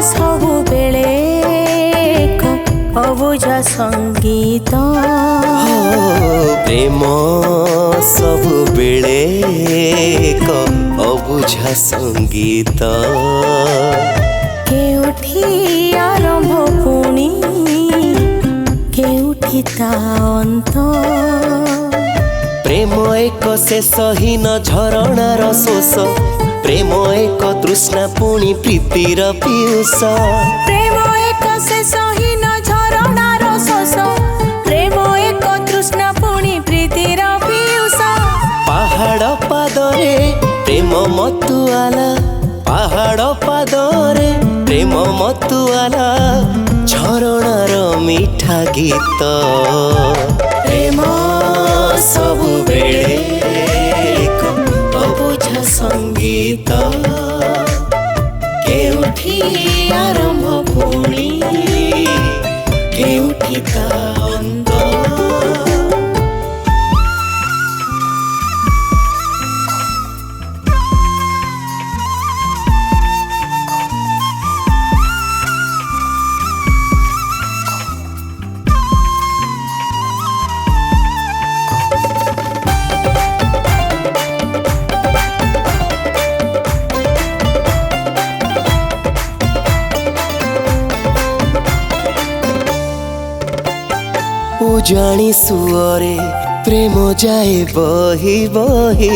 ସବୁବେଳେ ଅବୁଝା ସଙ୍ଗୀତ ପ୍ରେମ ସବୁବେଳେ ଅବୁଝା ସଙ୍ଗୀତ କେଉଁଠି ଆରମ୍ଭ ପୁଣି କେଉଁଠି ତା ଅନ୍ତ ପ୍ରେମ ଏକ ଶେଷହୀନ ଝରଣାର ଶୋଷ ପ୍ରେମ ଏକ ତୃଷ୍ଣା ପୁଣି ପ୍ରୀତିର ପିୟୁଷ ପ୍ରେମ ଏକ ଶେଷହୀନ ଝରଣାର ଶୋଷ ପ୍ରେମ ଏକ ତୃଷ୍ଣା ପୁଣି ପ୍ରୀତିର ପିୟୁଷ ପାହାଡ଼ ପାଦରେ ପ୍ରେମ ମତୁଆଲା ପାହାଡ଼ ପାଦରେ ପ୍ରେମ ମତୁଆଲା ଝରଣାର ମିଠା ଗୀତ ପ୍ରେମ ସବୁବେଳେ ଅବୁଝା ସଙ୍ଗୀତ କେଉଁଠି ଆରମ୍ଭ ପୁଣି କେଉଁଠି ତା ଅନ୍ତ उजाणी सुअरे प्रेम जाए बही बही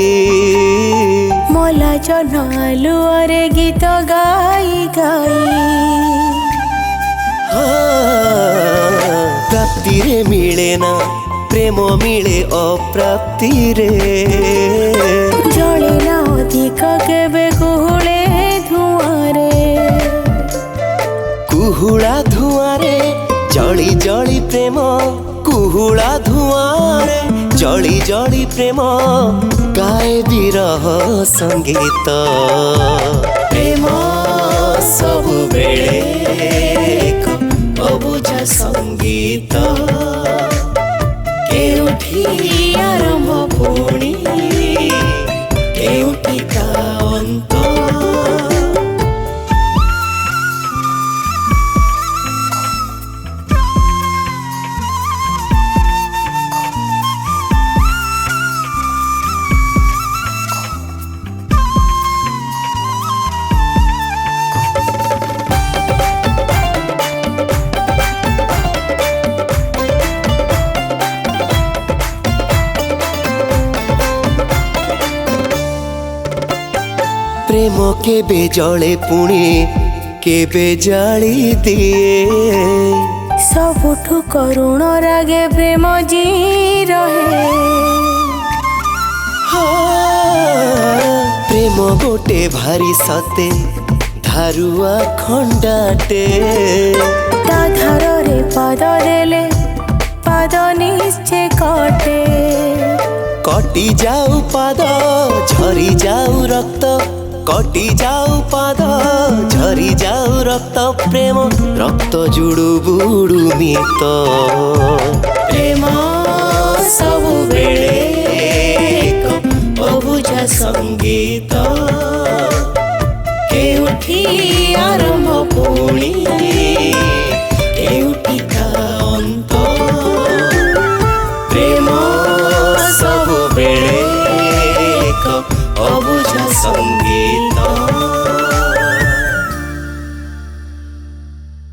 मला जनालुअरे गीत गाई गाई प्राप्ति रे मिले ना प्रेम मिले अप्राप्ति रे जले ना अधिक केबे कुहुळे धुआरे कुहुड़ा धुआं रे जली जली प्रेम कुहुड़ा धुआं रे जली जली प्रेम गाए विरह संगीत प्रेम सबुबेले अबुझा संगीत केउठी आरंभ पुणी केउठी ता अंत प्रेम केबे जले पुणी केबे जाली दिए सबुठु करुण रागे प्रेम जी रहे प्रेम गोटे भारी सते धारुआ खंडाटे ता धार रे पाद देले पाद निश्चय कटे कटी जाऊ पाद झरी जाऊ रक्त कटी जाऊ पाद झरी जाऊ रक्त प्रेम रक्त जुड़ू बुड़ू मित प्रेम सबुबेले अबुझा संगीत केउठी आरंभ पुणी